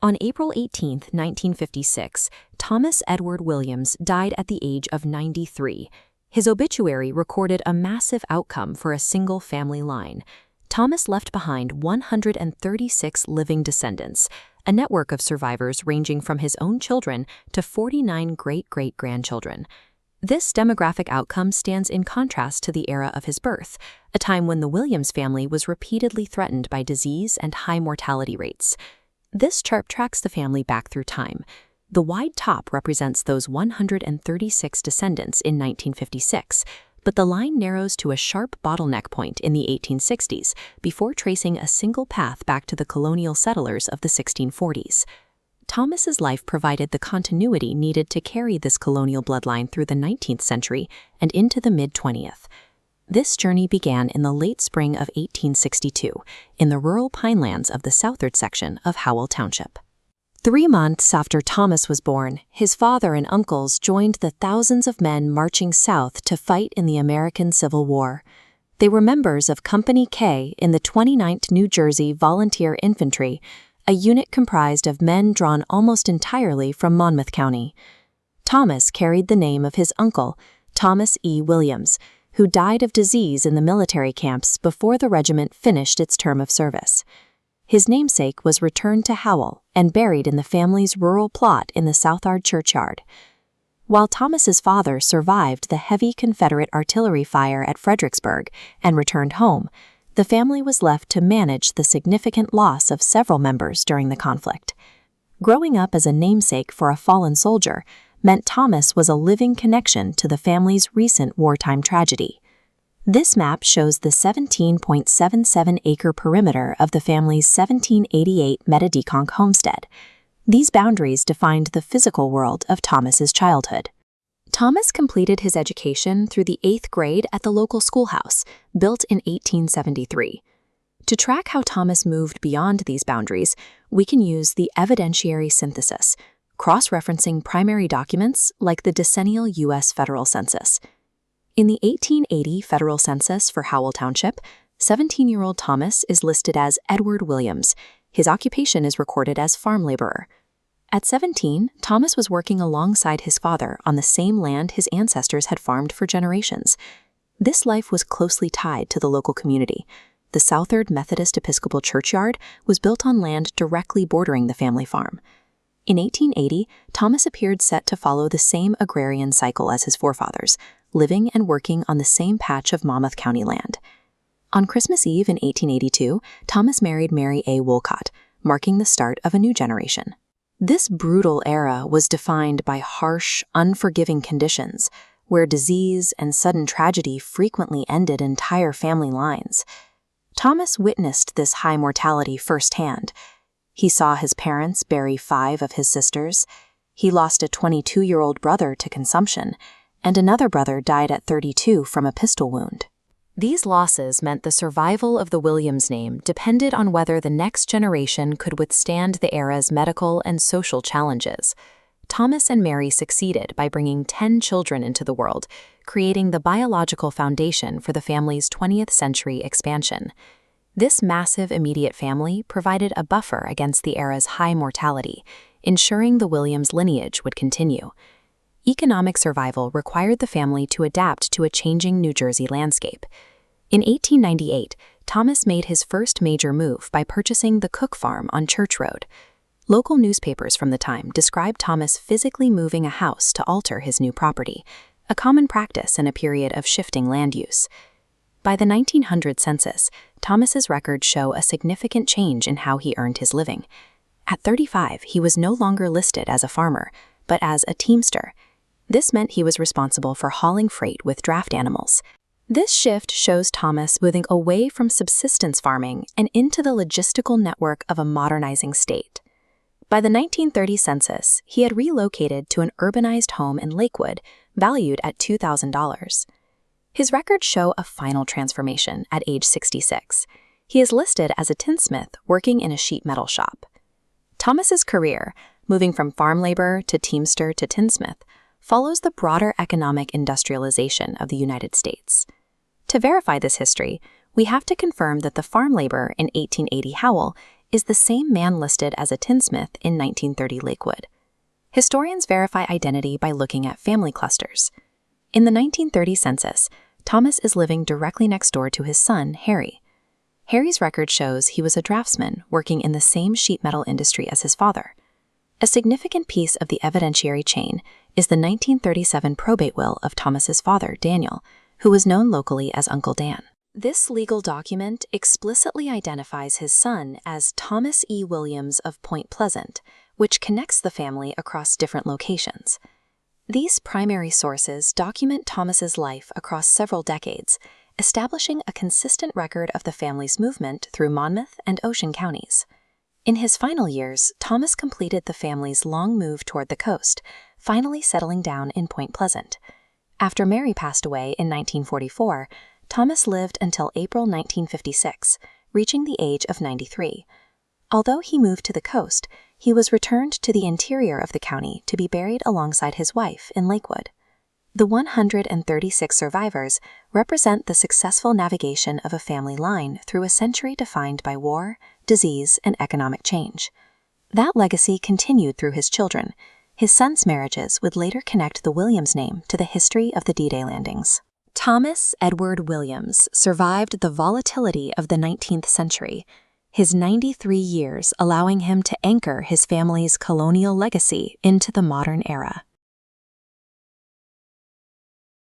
On April 18, 1956, Thomas Edward Williams died at the age of 93. His obituary recorded a massive outcome for a single family line. Thomas left behind 136 living descendants, a network of survivors ranging from his own children to 49 great-great-grandchildren. This demographic outcome stands in contrast to the era of his birth, a time when the Williams family was repeatedly threatened by disease and high mortality rates. This chart tracks the family back through time. The wide top represents those 136 descendants in 1956, but the line narrows to a sharp bottleneck point in the 1860s before tracing a single path back to the colonial settlers of the 1640s. Thomas's life provided the continuity needed to carry this colonial bloodline through the 19th century and into the mid-20th. This journey began in the late spring of 1862 in the rural pinelands of the southward section of Howell Township. 3 months after Thomas was born, his father and uncles joined the thousands of men marching south to fight in the American Civil War. They were members of Company K in the 29th New Jersey Volunteer Infantry, a unit comprised of men drawn almost entirely from Monmouth County. Thomas carried the name of his uncle, Thomas E. Williams, who died of disease in the military camps before the regiment finished its term of service. His namesake was returned to Howell and buried in the family's rural plot in the Southard churchyard. While Thomas's father survived the heavy Confederate artillery fire at Fredericksburg and returned home, the family was left to manage the significant loss of several members during the conflict. Growing up as a namesake for a fallen soldier meant Thomas was a living connection to the family's recent wartime tragedy. This map shows the 17.77-acre perimeter of the family's 1788 Metedeconk homestead. These boundaries defined the physical world of Thomas's childhood. Thomas completed his education through the 8th grade at the local schoolhouse, built in 1873. To track how Thomas moved beyond these boundaries, we can use the evidentiary synthesis, cross-referencing primary documents like the decennial U.S. federal census. In the 1880 federal census for Howell Township, 17-year-old Thomas is listed as Edward Williams. His occupation is recorded as farm laborer. At 17, Thomas was working alongside his father on the same land his ancestors had farmed for generations. This life was closely tied to the local community. The Southard Methodist Episcopal Churchyard was built on land directly bordering the family farm. In 1880, Thomas appeared set to follow the same agrarian cycle as his forefathers, living and working on the same patch of Monmouth County land. On Christmas Eve in 1882, Thomas married Mary Wolcott, marking the start of a new generation. This brutal era was defined by harsh, unforgiving conditions, where disease and sudden tragedy frequently ended entire family lines. Thomas witnessed this high mortality firsthand. He saw his parents bury 5 of his sisters. He lost a 22-year-old brother to consumption, and another brother died at 32 from a pistol wound. These losses meant the survival of the Williams name depended on whether the next generation could withstand the era's medical and social challenges. Thomas and Mary succeeded by bringing 10 children into the world, creating the biological foundation for the family's 20th century expansion. This massive immediate family provided a buffer against the era's high mortality, ensuring the Williams lineage would continue. Economic survival required the family to adapt to a changing New Jersey landscape. In 1898, Thomas made his first major move by purchasing the Cook Farm on Church Road. Local newspapers from the time described Thomas physically moving a house to alter his new property, a common practice in a period of shifting land use. By the 1900 census, Thomas's records show a significant change in how he earned his living. At 35, he was no longer listed as a farmer, but as a teamster. This meant he was responsible for hauling freight with draft animals. This shift shows Thomas moving away from subsistence farming and into the logistical network of a modernizing state. By the 1930 census, he had relocated to an urbanized home in Lakewood, valued at $2,000. His records show a final transformation at age 66. He is listed as a tinsmith working in a sheet metal shop. Thomas's career, moving from farm labor to teamster to tinsmith, follows the broader economic industrialization of the United States. To verify this history, we have to confirm that the farm labor in 1880 Howell is the same man listed as a tinsmith in 1930 Lakewood. Historians verify identity by looking at family clusters. In the 1930 census, Thomas is living directly next door to his son, Harry. Harry's record shows he was a draftsman working in the same sheet metal industry as his father. A significant piece of the evidentiary chain is the 1937 probate will of Thomas's father, Daniel, who was known locally as Uncle Dan. This legal document explicitly identifies his son as Thomas E. Williams of Point Pleasant, which connects the family across different locations. These primary sources document Thomas's life across several decades, establishing a consistent record of the family's movement through Monmouth and Ocean counties. In his final years, Thomas completed the family's long move toward the coast, finally settling down in Point Pleasant. After Mary passed away in 1944, Thomas lived until April 1956, reaching the age of 93. Although he moved to the coast, he was returned to the interior of the county to be buried alongside his wife in Lakewood. The 136 survivors represent the successful navigation of a family line through a century defined by war, disease, and economic change. That legacy continued through his children. His sons' marriages would later connect the Williams name to the history of the D-Day landings. Thomas Edward Williams survived the volatility of the 19th century, his 93 years allowing him to anchor his family's colonial legacy into the modern era.